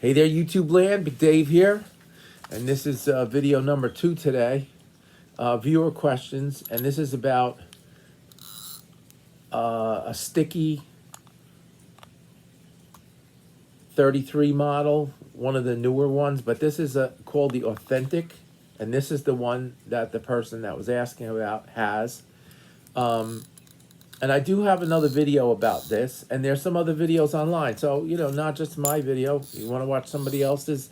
Hey there, YouTube land. Big Dave here. And this is video number 2 today. Viewer questions. And this is about a sticky 33 model, one of the newer ones. But this is called the Authentic. And this is the one that the person that was asking about has. And I do have another video about this, and there's some other videos online. So, you know, not just my video. You want to watch somebody else's,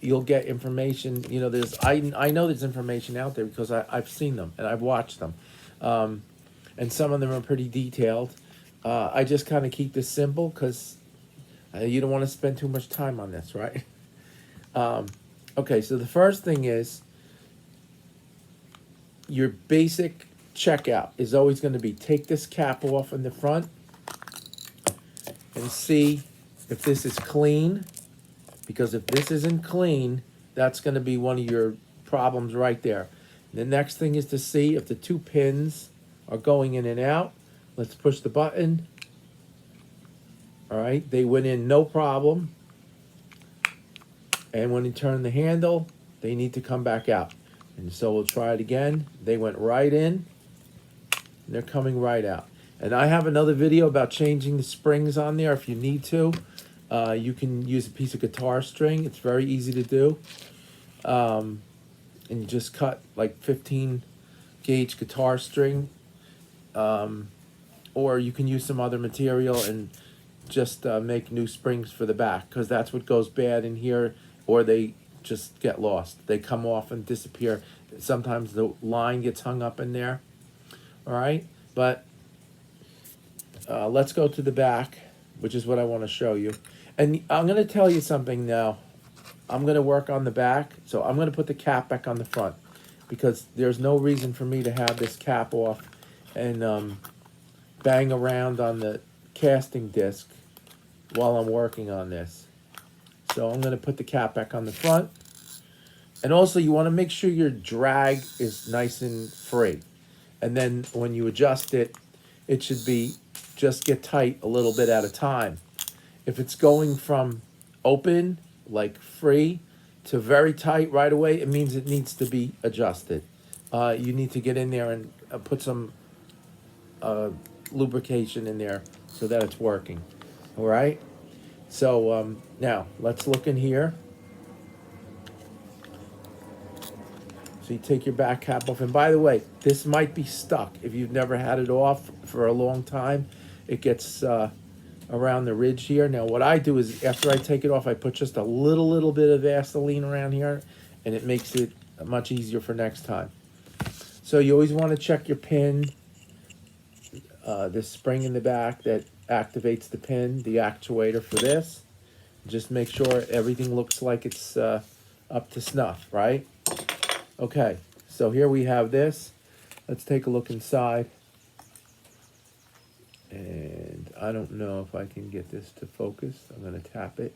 you'll get information. You know, I know there's information out there because I've seen them and I've watched them. And some of them are pretty detailed. I just kind of keep this simple because you don't want to spend too much time on this, right? Okay, so the first thing is your basic checkout is always going to be take this cap off in the front and see if this is clean, because if this isn't clean, that's going to be one of your problems right there. The next thing is to see if the 2 pins are going in and out. Let's push the button. All right, they went in no problem. And when you turn the handle, they need to come back out. And so we'll try it again. They went right in. They're coming right out. And I have another video about changing the springs on there if you need to. You can use a piece of guitar string. It's very easy to do. And you just cut like 15 gauge guitar string. Or you can use some other material and just make new springs for the back, because that's what goes bad in here, or they just get lost. They come off and disappear. Sometimes the line gets hung up in there. All right, but let's go to the back, which is what I want to show you. And I'm going to tell you something now. I'm going to work on the back, so I'm going to put the cap back on the front, because there's no reason for me to have this cap off and bang around on the casting disc while I'm working on this. So I'm going to put the cap back on the front. And also you want to make sure your drag is nice and free. And then when you adjust it, it should be just get tight a little bit at a time. If it's going from open, like free, to very tight right away, it means it needs to be adjusted. You need to get in there and put some lubrication in there so that it's working. All right? So now let's look in here. So you take your back cap off. And by the way, this might be stuck. If you've never had it off for a long time, it gets around the ridge here. Now what I do is after I take it off, I put just a little bit of Vaseline around here, and it makes it much easier for next time. So you always want to check your pin, this spring in the back that activates the pin, the actuator for this. Just make sure everything looks like it's up to snuff, right? Okay, so here we have this. Let's take a look inside. And I don't know if I can get this to focus. I'm going to tap it.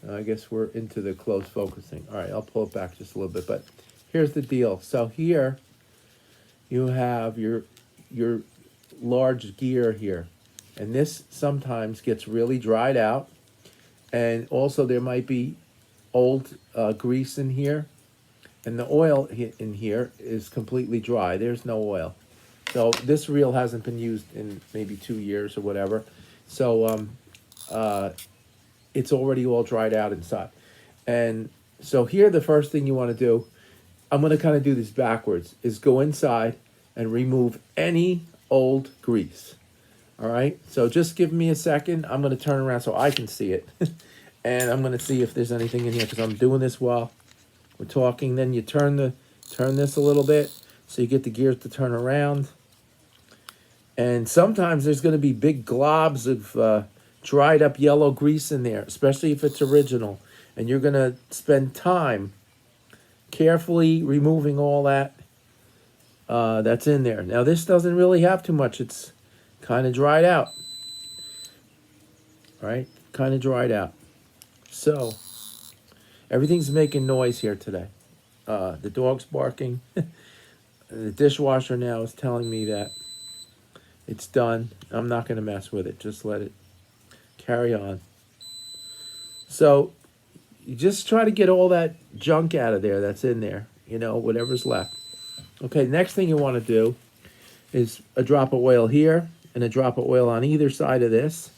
I guess we're into the close focusing. All right, I'll pull it back just a little bit. But here's the deal. So here you have your large gear here. And this sometimes gets really dried out. And also there might be old grease in here. And the oil in here is completely dry. There's no oil. So this reel hasn't been used in maybe 2 years or whatever. So it's already all dried out inside. And so here the first thing you want to do, I'm going to kind of do this backwards, is go inside and remove any old grease. All right? So just give me a second. I'm going to turn around so I can see it. And I'm going to see if there's anything in here, because I'm doing this while we're talking. Then you turn this a little bit so you get the gears to turn around. And sometimes there's going to be big globs of dried up yellow grease in there, especially if it's original. And you're going to spend time carefully removing all that that's in there. Now this doesn't really have too much. It's kind of dried out. All right, kind of dried out. So everything's making noise here today. The dog's barking. The dishwasher now is telling me that it's done. I'm not going to mess with it. Just let it carry on. So you just try to get all that junk out of there that's in there, you know, whatever's left. Okay, next thing you want to do is a drop of oil here and a drop of oil on either side of this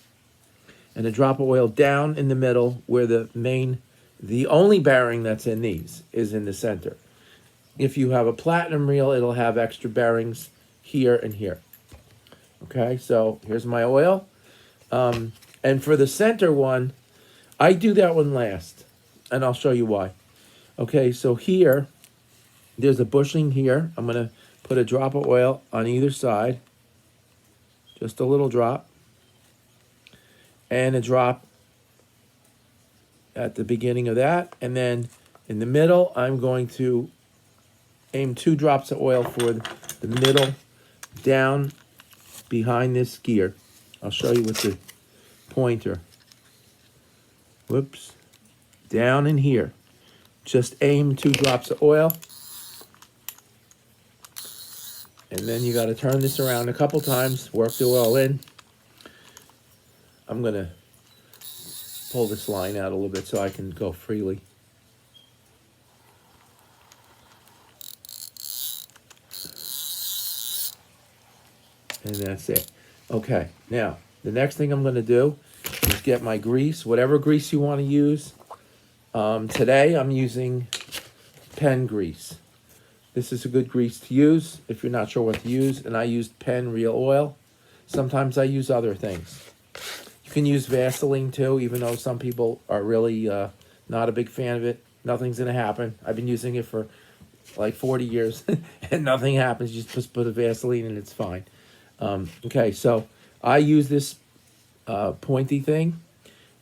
and a drop of oil down in the middle where the only bearing that's in these is in the center. If you have a platinum reel, it'll have extra bearings here and here. Okay, so here's my oil. And for the center one, I do that one last, and I'll show you why. Okay, so here, there's a bushing here. I'm going to put a drop of oil on either side, just a little drop, and a drop at the beginning of that. And then in the middle, I'm going to aim 2 drops of oil for the middle down behind this gear. I'll show you with the pointer. Whoops. Down in here. Just aim 2 drops of oil. And then you got to turn this around a couple times, work the oil in. I'm going to pull this line out a little bit so I can go freely. And that's it. Okay, now, the next thing I'm going to do is get my grease, whatever grease you want to use. Today, I'm using Penn grease. This is a good grease to use if you're not sure what to use. And I used Penn real oil. Sometimes I use other things. You can use Vaseline too, even though some people are really not a big fan of it. Nothing's going to happen. I've been using it for like 40 years and nothing happens. You just put a Vaseline and it's fine. Okay, so I use this pointy thing.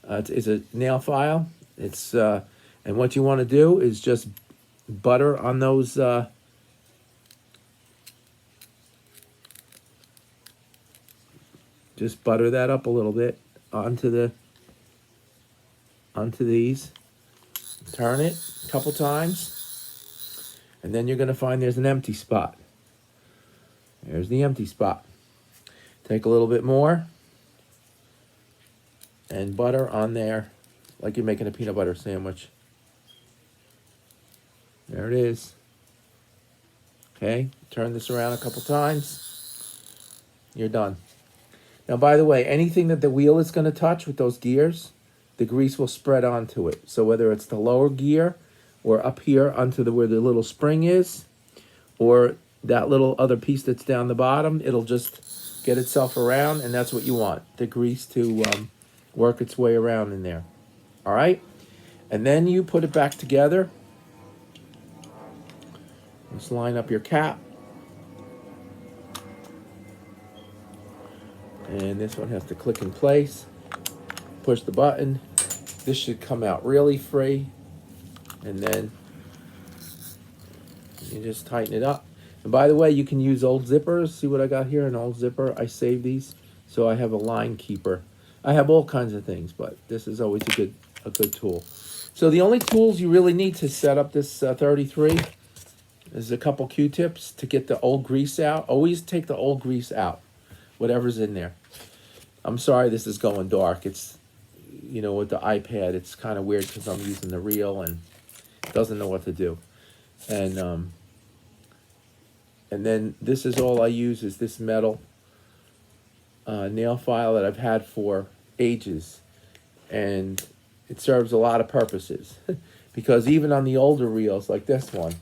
It's a nail file. It's and what you want to do is just butter on those just butter that up a little bit onto these. Turn it a couple times, and then you're going to find there's an empty spot. There's the empty spot. Take a little bit more and butter on there like you're making a peanut butter sandwich. There it is. Okay, turn this around a couple times. You're done. Now, by the way, anything that the wheel is going to touch with those gears, the grease will spread onto it. So whether it's the lower gear or up here onto where the little spring is, or that little other piece that's down the bottom, it'll just get itself around, and that's what you want, the grease to work its way around in there. All right? And then you put it back together. Just line up your cap. And this one has to click in place. Push the button. This should come out really free. And then you just tighten it up. And by the way, you can use old zippers. See what I got here? An old zipper. I save these, so I have a line keeper. I have all kinds of things, but this is always a good tool. So the only tools you really need to set up this 33 is a couple Q-tips to get the old grease out. Always take the old grease out, whatever's in there. I'm sorry this is going dark. It's, you know, with the iPad, it's kind of weird because I'm using the reel and it doesn't know what to do. And then this is all I use is this metal nail file that I've had for ages. And it serves a lot of purposes. Because even on the older reels, like this one,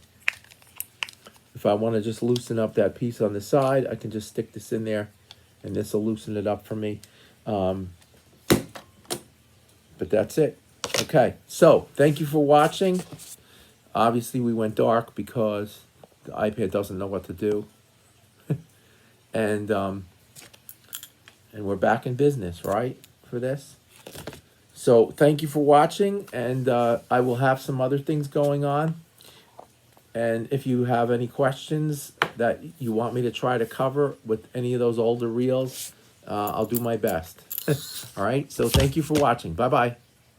if I want to just loosen up that piece on the side, I can just stick this in there and this will loosen it up for me. But that's it. Okay, so thank you for watching. Obviously, we went dark because the iPad doesn't know what to do. And we're back in business, right, for this? So thank you for watching, and I will have some other things going on. And if you have any questions that you want me to try to cover with any of those older reels, I'll do my best. All right, so thank you for watching. Bye-bye.